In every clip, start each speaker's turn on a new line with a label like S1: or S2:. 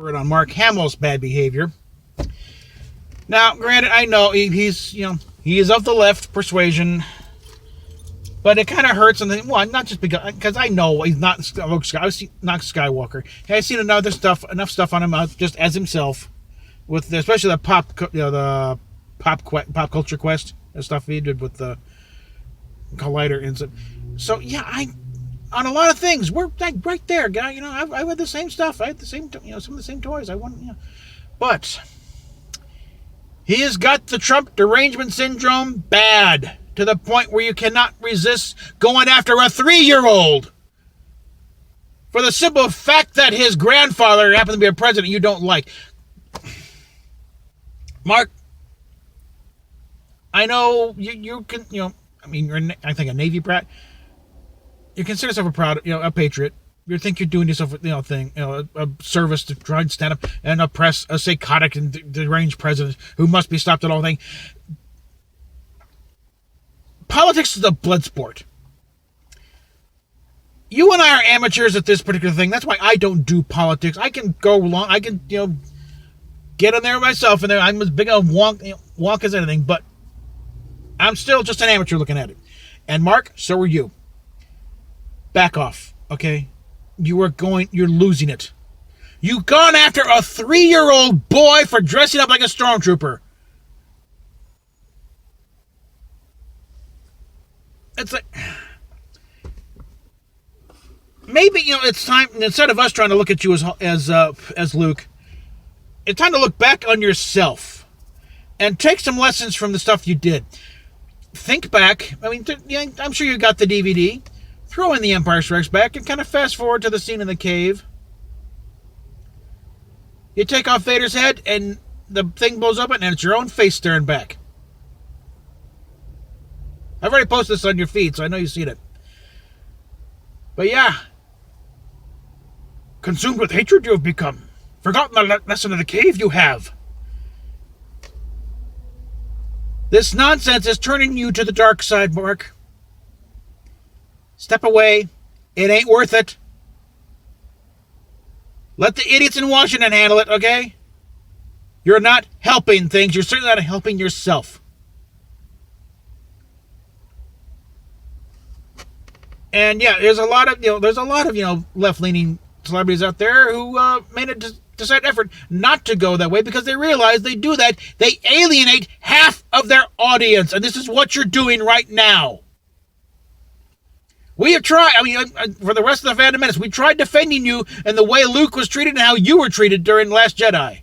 S1: On Mark Hamill's bad behavior. Now, granted, I know he's he is of the left persuasion, but it kind of hurts. And well, not just because I know he's not Luke Skywalker. I've seen enough stuff on him just as himself, with especially the pop culture quest, the stuff he did with the Collider incident. So yeah, on a lot of things, we're like right there, guy. I had the same stuff. I had the same, some of the same toys. I want, but he has got the Trump derangement syndrome bad to the point where you cannot resist going after a 3-year-old for the simple fact that his grandfather happened to be a president you don't like. Mark, I know you can, I mean, you're, I think, a Navy brat. You consider yourself a patriot. You think you're doing yourself a service to try and stand up and oppress a psychotic and deranged president who must be stopped at all things. Politics is a blood sport. You and I are amateurs at this particular thing. That's why I don't do politics. I can go along. I can, get in there myself, and I'm as big a wonk as anything, but I'm still just an amateur looking at it. And Mark, so are you. Back off, okay? You're losing it. You've gone after a 3-year-old boy for dressing up like a stormtrooper. It's like, maybe, it's time, instead of us trying to look at you as Luke, it's time to look back on yourself and take some lessons from the stuff you did. Think back. I mean, I'm sure you got the DVD. Throw in The Empire Strikes Back and kind of fast forward to the scene in the cave. You take off Vader's head and the thing blows open and it's your own face staring back. I've already posted this on your feed, so I know you've seen it. But yeah. Consumed with hatred you have become. Forgotten the lesson of the cave you have. This nonsense is turning you to the dark side, Mark. Step away. It ain't worth it. Let the idiots in Washington handle it, okay? You're not helping things. You're certainly not helping yourself. And yeah, there's a lot of left-leaning celebrities out there who made a decided effort not to go that way because they realize they do that. They alienate half of their audience, and this is what you're doing right now. We have tried, for the rest of the Phantom Menace, we tried defending you and the way Luke was treated and how you were treated during Last Jedi.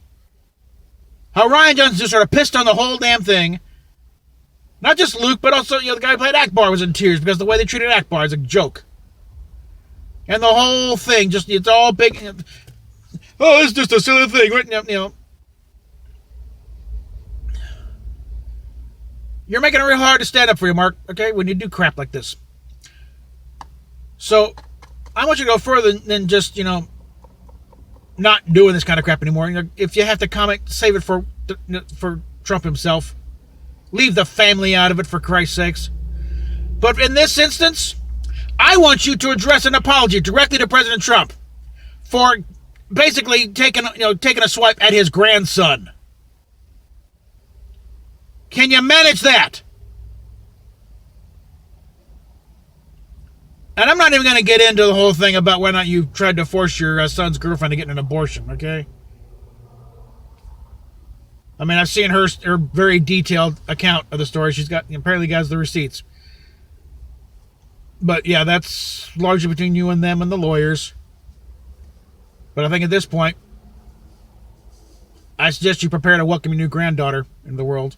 S1: How Rian Johnson just sort of pissed on the whole damn thing. Not just Luke, but also, the guy who played Akbar was in tears because the way they treated Akbar is a joke. And the whole thing, it's all big. Oh, it's just a silly thing. You're making it real hard to stand up for you, Mark, okay, when you do crap like this. So, I want you to go further than just, not doing this kind of crap anymore. If you have to comment, save it for Trump himself. Leave the family out of it, for Christ's sakes. But in this instance, I want you to address an apology directly to President Trump for basically taking a swipe at his grandson. Can you manage that? And I'm not even going to get into the whole thing about whether or not you tried to force your son's girlfriend to get an abortion, okay? I mean, I've seen her very detailed account of the story. Apparently has the receipts. But yeah, that's largely between you and them and the lawyers. But I think at this point, I suggest you prepare to welcome your new granddaughter in the world.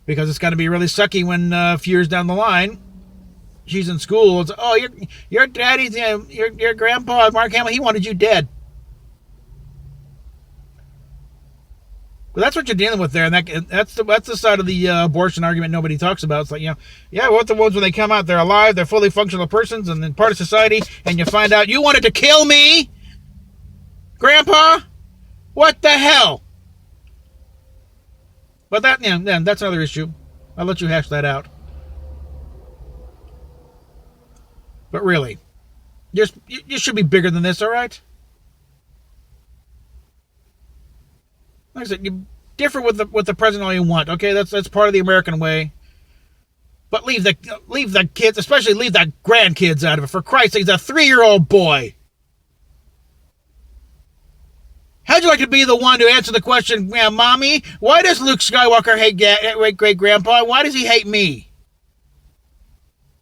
S1: Because it's going to be really sucky when a few years down the line, she's in school. It's, oh, your daddy's, your grandpa, Mark Hamill, he wanted you dead. But that's what you're dealing with there, and that's the side of the abortion argument nobody talks about. It's like, what the ones when they come out, they're alive, they're fully functional persons, and then part of society, and you find out you wanted to kill me, Grandpa? What the hell? But that's another issue. I'll let you hash that out. But really, you should be bigger than this, all right? Like I said, you differ with the president all you want. Okay, that's part of the American way. But leave the kids, especially leave the grandkids out of it. For Christ's sake, he's a 3-year-old boy. How'd you like to be the one to answer the question, yeah, Mommy, why does Luke Skywalker hate great-grandpa? Why does he hate me?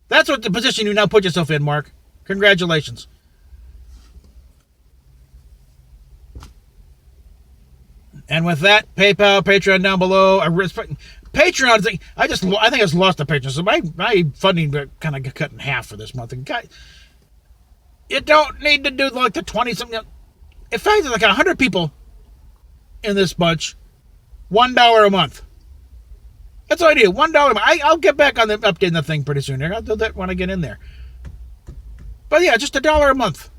S1: That's what the position you now put yourself in, Mark. Congratulations. And with that, PayPal, Patreon down below. Patreon, I think I just lost a Patreon, so my funding kind of got cut in half for this month. And guys, you don't need to do like the 20-something. In fact, there's like 100 people in this bunch. $1 a month. That's all I do. $1 a month. I'll get back on updating the thing pretty soon. I'll do that when I get in there. But yeah, just $1 a month.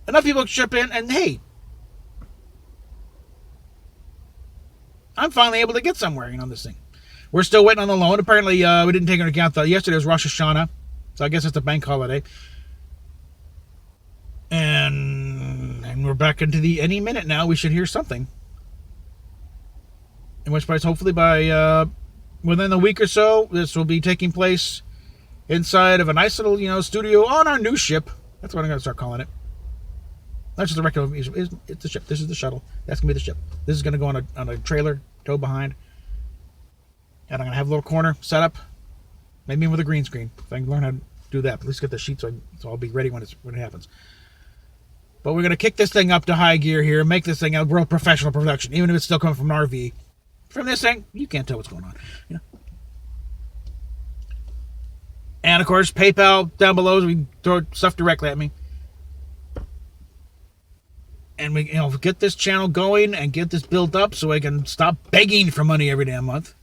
S1: Enough people chip in, and hey, I'm finally able to get somewhere, on this thing. We're still waiting on the loan. Apparently, we didn't take into account that yesterday was Rosh Hashanah, so I guess it's a bank holiday. And we're back into the any minute now. We should hear something. In which case, hopefully by within a week or so, this will be taking place inside of a nice little, studio on our new ship. That's what I'm going to start calling it. Not just a regular, it's a ship. This is the shuttle. That's going to be the ship. This is going to go on a trailer, towed behind. And I'm going to have a little corner set up. Maybe with a green screen. If I can learn how to do that. At least get the sheet so I'll be ready when it happens. But we're going to kick this thing up to high gear here. Make this thing a real professional production. Even if it's still coming from an RV. From this thing, you can't tell what's going on. And of course, PayPal down below. So we can throw stuff directly at me. And we get this channel going and get this built up so I can stop begging for money every damn month.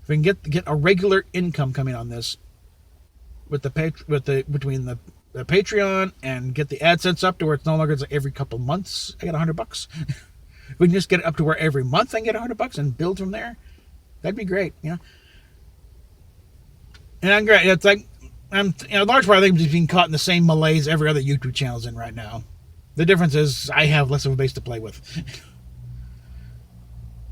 S1: If we can get a regular income coming on this with between the Patreon and get the AdSense up to where it's no longer every couple months I get $100. If we can just get it up to where every month I can get $100 and build from there, that'd be great. And I'm great. It's like a large part I think I'm just being caught in the same malaise every other YouTube channel's in right now. The difference is I have less of a base to play with.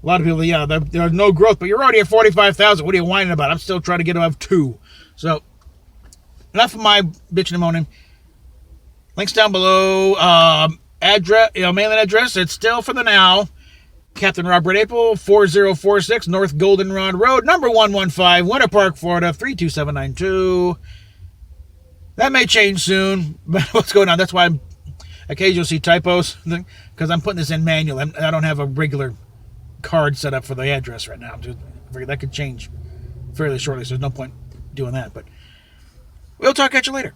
S1: A lot of people, there's no growth, but you're already at 45,000. What are you whining about? I'm still trying to get above 2. So, enough of my bitching and moaning. Links down below. Address, mailing address. It's still for the now. Captain Robert April, 4046 North Goldenrod Road, number 115, Winter Park, Florida, 32792. That may change soon, but what's going on? That's why occasionally you'll see typos, because I'm putting this in manual. I don't have a regular card set up for the address right now. That could change fairly shortly, so there's no point doing that. But we'll talk at you later.